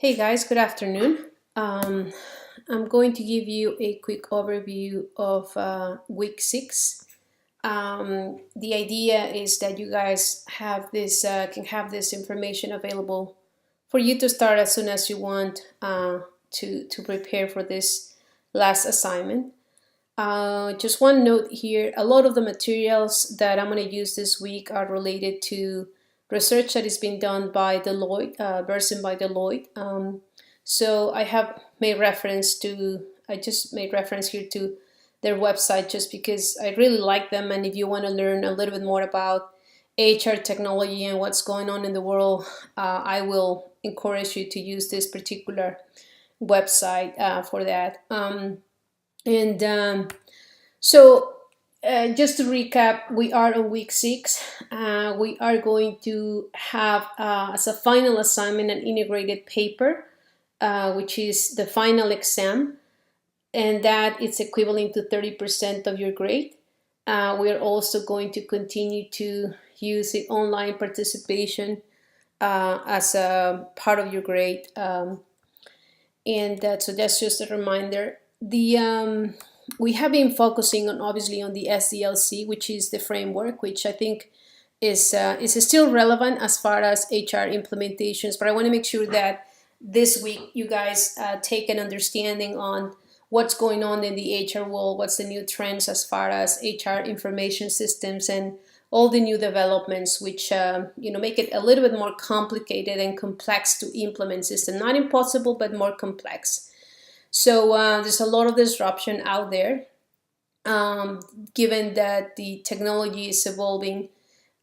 Hey guys, good afternoon. Um, I'm going to give you a quick overview of week six. The idea is that you guys have this can have this information available for you to start as soon as you want to prepare for this last assignment. Just one note here: a lot of the materials that I'm going to use this week are related to research that is being done by Deloitte, version by Deloitte. So I just made reference here to their website just because I really like them. And if you want to learn a little bit more about HR technology and what's going on in the world, I will encourage you to use this particular website for that. And so, just to recap, we are on week six. We are going to have as a final assignment an integrated paper, which is the final exam, and that it's equivalent to 30% of your grade. We are also going to continue to use the online participation as a part of your grade. So that's just a reminder. We have been focusing on obviously on the SDLC, which is the framework, which I think is still relevant as far as HR implementations. But I want to make sure that this week you guys take an understanding on what's going on in the HR world, what's the new trends as far as HR information systems and all the new developments, which make it a little bit more complicated and complex to implement system. Not impossible, but more complex. So there's a lot of disruption out there, given that the technology is evolving.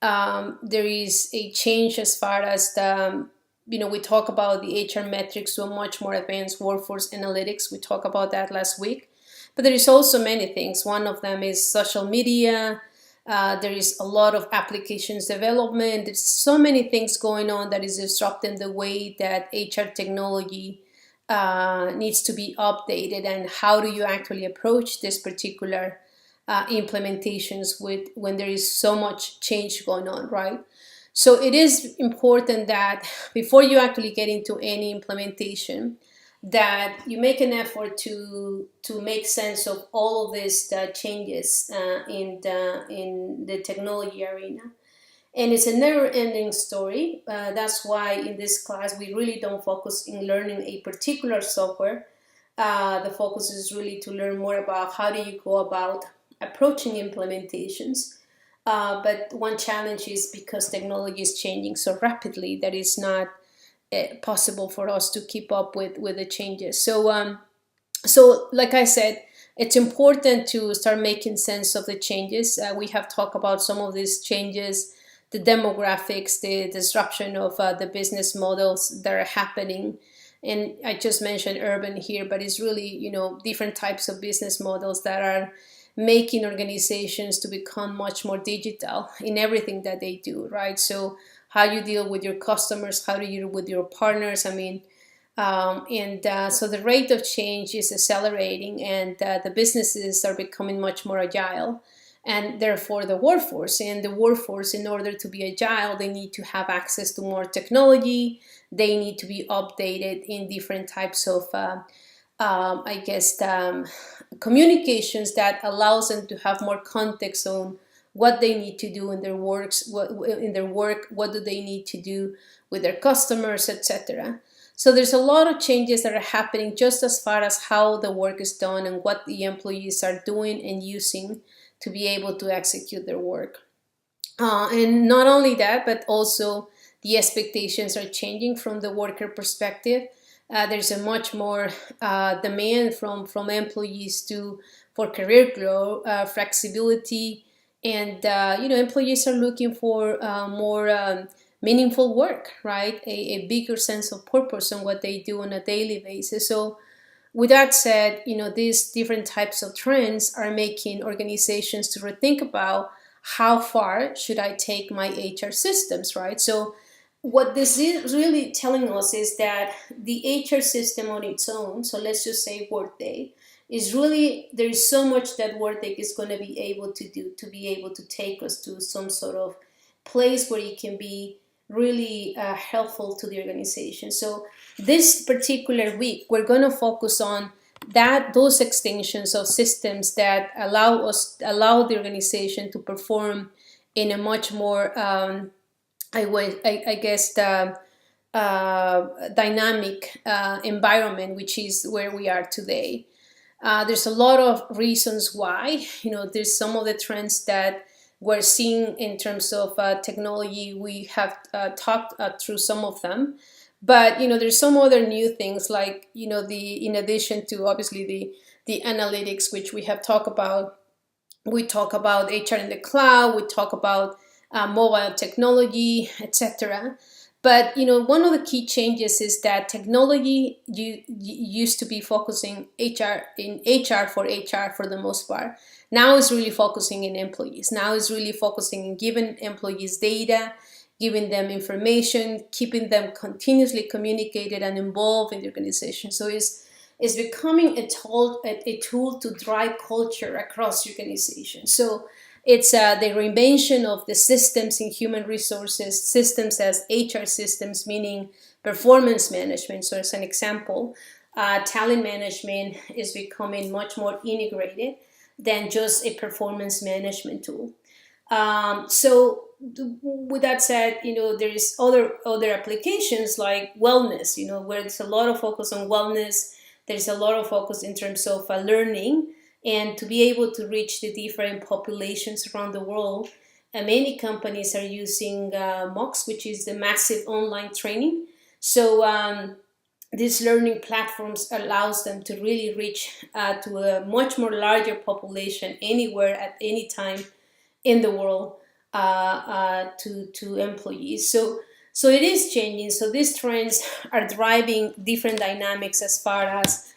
There is a change as far as we talk about the HR metrics to a much more advanced workforce analytics. We talked about that last week. But there is also many things. One of them is social media. There is a lot of applications development. There's so many things going on that is disrupting the way that HR technology needs to be updated, and how do you actually approach this particular implementations with when there is so much change going on, right? So it is important that before you actually get into any implementation, that you make an effort to make sense of all of these changes in the technology arena. And it's a never-ending story. That's why in this class we really don't focus in learning a particular software. The focus is really to learn more about how do you go about approaching implementations. But one challenge is because technology is changing so rapidly that it's not possible for us to keep up with the changes. So like I said, it's important to start making sense of the changes. We have talked about some of these changes, the demographics, the disruption of the business models that are happening. And I just mentioned urban here, but it's really, different types of business models that are making organizations to become much more digital in everything that they do, right? So how you deal with your customers, how do you deal with your partners? So the rate of change is accelerating, and the businesses are becoming much more agile, and therefore the workforce. And the workforce, in order to be agile, they need to have access to more technology. They need to be updated in different types of, communications that allows them to have more context on what they need to do in their works, what do they need to do with their customers, etc. So there's a lot of changes that are happening just as far as how the work is done and what the employees are doing and using to be able to execute their work. And not only that, but also the expectations are changing from the worker perspective. There's a much more demand from employees for career growth, flexibility, and employees are looking for more meaningful work, right? A bigger sense of purpose on what they do on a daily basis. So with that said, these different types of trends are making organizations to rethink about how far should I take my HR systems, right? So what this is really telling us is that the HR system on its own, so let's just say Workday, is really, there is so much that Workday is going to be able to do to be able to take us to some sort of place where it can be really helpful to the organization. So this particular week, we're going to focus on those extensions of systems that allow the organization to perform in a much more I guess dynamic environment, which is where we are today. There's a lot of reasons why. There's some of the trends that we're seeing in terms of technology. We have talked through some of them, but there's some other new things, like the in addition to obviously the analytics, which we have talked about. We talk about HR in the cloud. We talk about mobile technology, etc. But one of the key changes is that technology used to be focusing HR for the most part. Now it's really focusing in employees. Now it's really focusing in giving employees data, giving them information, keeping them continuously communicated and involved in the organization. So it's becoming a tool to drive culture across the organization. So it's the reinvention of the systems in human resources, systems as HR systems, meaning performance management. So as an example, talent management is becoming much more integrated than just a performance management tool. So with that said, there is other applications like wellness, where there's a lot of focus on wellness. There's a lot of focus in terms of learning, and to be able to reach the different populations around the world. Many companies are using MOOCs, which is the massive online training. So these learning platforms allows them to really reach to a much more larger population anywhere at any time in the world to employees. So it is changing. So these trends are driving different dynamics as far as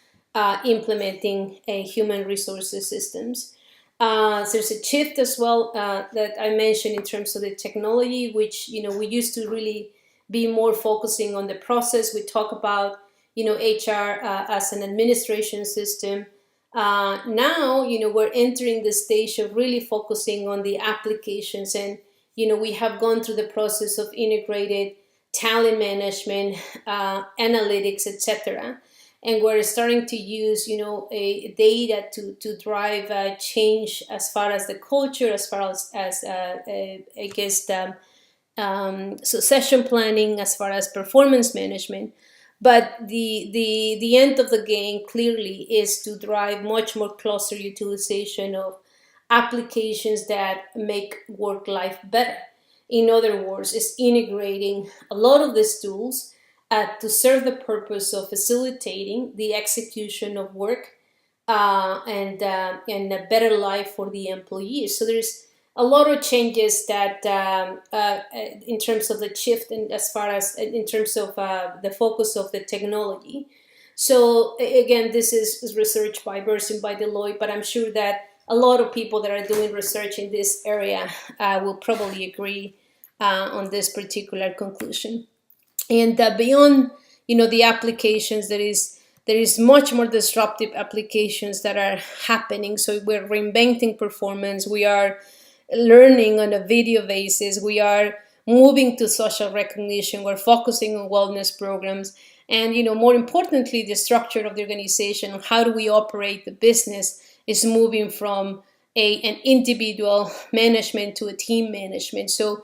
implementing human resources systems. There's a shift as well that I mentioned in terms of the technology, which we used to really be more focusing on the process. We talk about HR as an administration system. Now we're entering the stage of really focusing on the applications, and we have gone through the process of integrated talent management, analytics, etc. And we're starting to use data to drive change as far as the culture, as far as I guess succession planning, as far as performance management. But the end of the game clearly is to drive much more closer utilization of applications that make work life better. In other words, it's integrating a lot of these tools to serve the purpose of facilitating the execution of work and a better life for the employees. So there's a lot of changes that in terms of the shift and as far as in terms of the focus of the technology. So again, this is research by Bersin, by Deloitte, but I'm sure that a lot of people that are doing research in this area will probably agree on this particular conclusion. And beyond, the applications, there is much more disruptive applications that are happening. So we're reinventing performance. We are learning on a video basis. We are moving to social recognition. We're focusing on wellness programs. And, more importantly, the structure of the organization, how do we operate the business, is moving from an individual management to a team management. So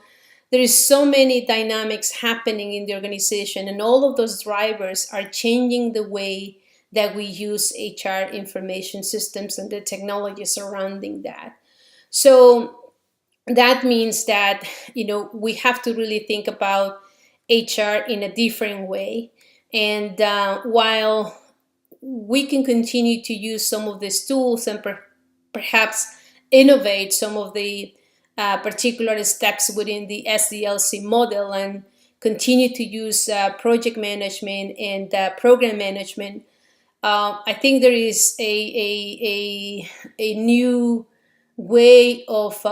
there is so many dynamics happening in the organization, and all of those drivers are changing the way that we use HR information systems and the technology surrounding that. So that means that we have to really think about HR in a different way. And while we can continue to use some of these tools and perhaps innovate some of the particular steps within the SDLC model and continue to use project management and program management, I think there is a new way of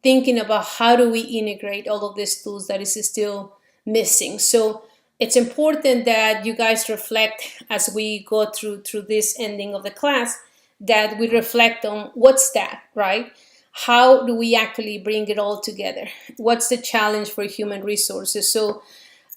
thinking about how do we integrate all of these tools that is still missing. So it's important that you guys reflect as we go through this ending of the class, that we reflect on what's that, right? How do we actually bring it all together? What's the challenge for human resources? So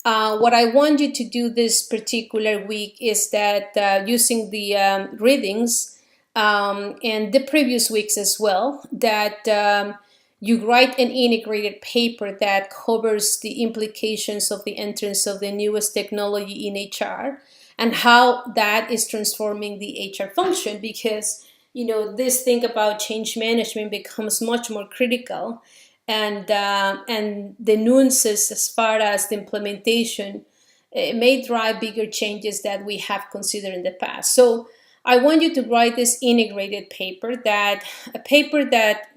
What I want you to do this particular week is that using the readings and the previous weeks as well, that you write an integrated paper that covers the implications of the entrance of the newest technology in HR and how that is transforming the HR function, because this thing about change management becomes much more critical, and the nuances as far as the implementation may drive bigger changes that we have considered in the past. So I want you to write this integrated paper, that a paper that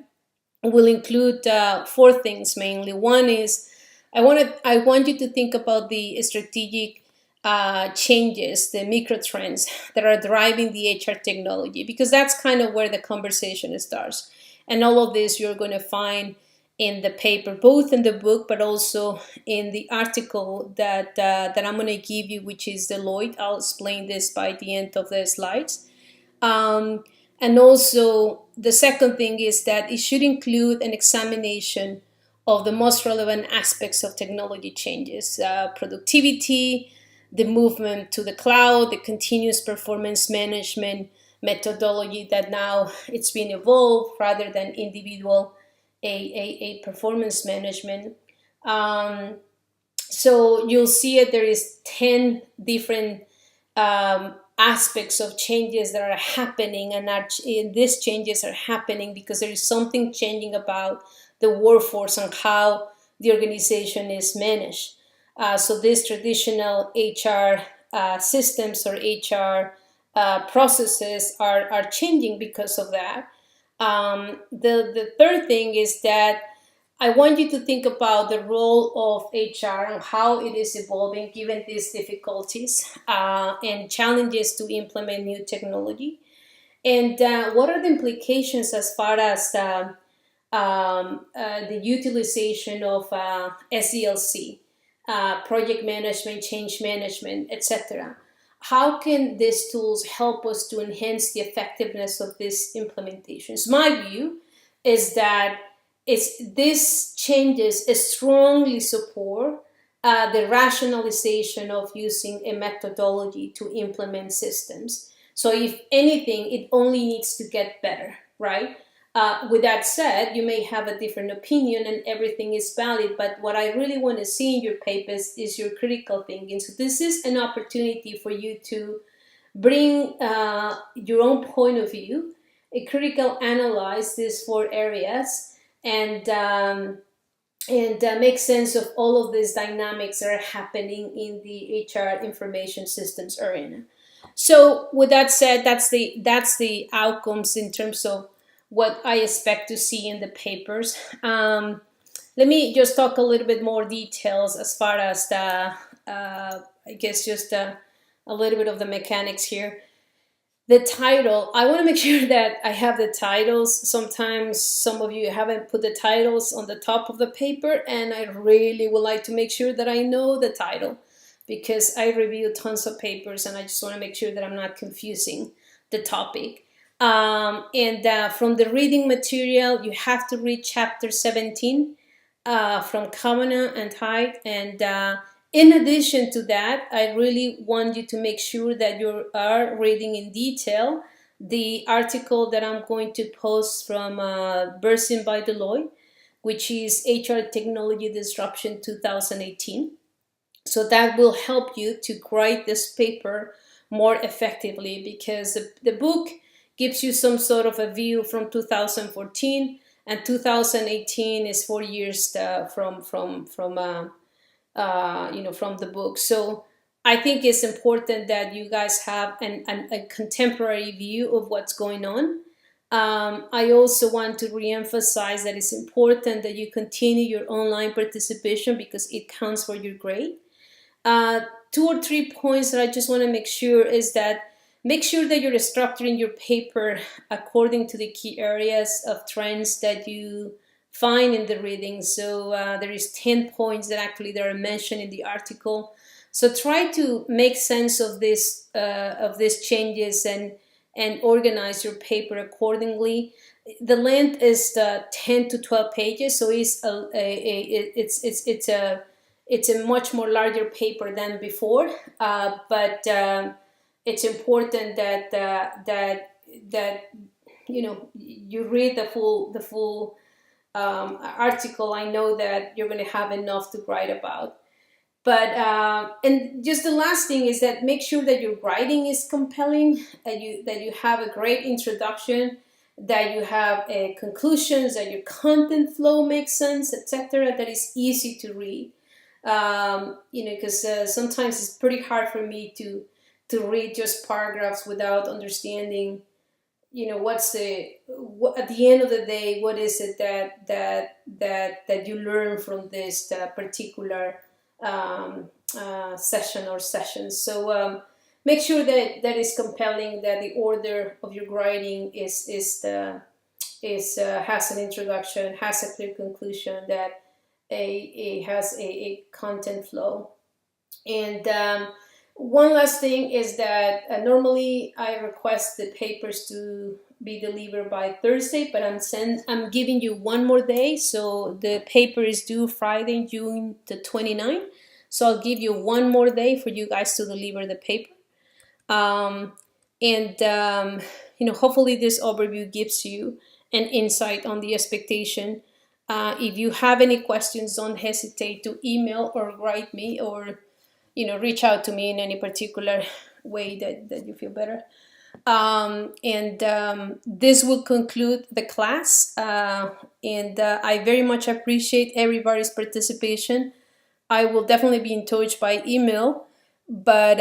will include four things mainly. One is I want you to think about the strategic changes, the micro trends that are driving the HR technology, because that's kind of where the conversation starts. And all of this you're going to find in the paper, both in the book, but also in the article that I'm going to give you, which is Deloitte. I'll explain this by the end of the slides. And also, the second thing is that it should include an examination of the most relevant aspects of technology changes, productivity, the movement to the cloud, the continuous performance management methodology that now it's been evolved rather than individual a performance management. So you'll see it. There is 10 different aspects of changes that are happening, and these changes are happening because there is something changing about the workforce and how the organization is managed. So these traditional HR systems or HR processes are changing because of that. The third thing is that I want you to think about the role of HR and how it is evolving given these difficulties and challenges to implement new technology. And what are the implications as far as the utilization of SDLC, project management, change management, etc. How can these tools help us to enhance the effectiveness of these implementations? My view is that these changes strongly support the rationalization of using a methodology to implement systems. So if anything, it only needs to get better, right? With that said, you may have a different opinion and everything is valid, but what I really want to see in your papers is your critical thinking. So this is an opportunity for you to bring your own point of view, a critical analyze these four areas, and make sense of all of these dynamics that are happening in the HR information systems arena. So with that said, that's the outcomes in terms of what I expect to see in the papers. Let me just talk a little bit more details as far as the, I guess just a little bit of the mechanics here. The title, I want to make sure that I have the titles. Sometimes some of you haven't put the titles on the top of the paper, and I really would like to make sure that I know the title, because I review tons of papers and I just want to make sure that I'm not confusing the topic. And from the reading material, you have to read chapter 17 from Kavanagh and Haidt. And in addition to that, I really want you to make sure that you are reading in detail the article that I'm going to post from Bersin by Deloitte, which is HR Technology Disruption 2018. So that will help you to write this paper more effectively, because the book gives you some sort of a view from 2014, and 2018 is 4 years from the book. So I think it's important that you guys have a contemporary view of what's going on. I also want to reemphasize that it's important that you continue your online participation because it counts for your grade. 2 or 3 points that I just want to make sure is that make sure that you're structuring your paper according to the key areas of trends that you find in the reading. So there is 10 points that actually are mentioned in the article. So try to make sense of these changes and organize your paper accordingly. The it's a much more larger paper than before, but it's important that you read the full article. I know that you're going to have enough to write about. But and just the last thing is that make sure that your writing is compelling, that you have a great introduction, that you have conclusions, that your content flow makes sense, etc. That is easy to read. Because sometimes it's pretty hard for me to read just paragraphs without understanding. What's at the end of the day, what is it that you learn from this particular session or sessions. So make sure that is compelling, that the order of your writing is has an introduction, has a clear conclusion, that has a content flow. And one last thing is that normally I request the papers to be delivered by Thursday, but I'm giving you one more day. So the paper is due Friday, June the 29th. So I'll give you one more day for you guys to deliver the paper. Hopefully this overview gives you an insight on the expectation. If you have any questions, don't hesitate to email or write me, or reach out to me in any particular way that you feel better. This will conclude the class, and I very much appreciate everybody's participation. I will definitely be in touch by email, but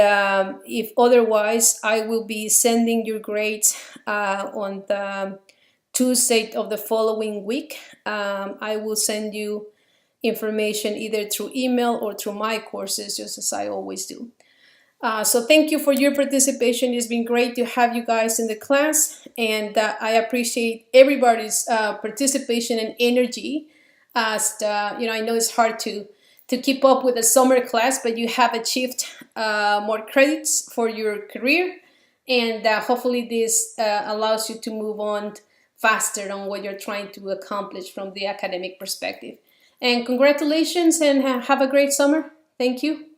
if otherwise, I will be sending your grades on the Tuesday of the following week. I will send you information either through email or through my courses, just as I always do. So thank you for your participation. It's been great to have you guys in the class, and I appreciate everybody's participation and energy. As I know it's hard to keep up with a summer class, but you have achieved more credits for your career, and hopefully this allows you to move on faster on what you're trying to accomplish from the academic perspective. And congratulations, and have a great summer. Thank you.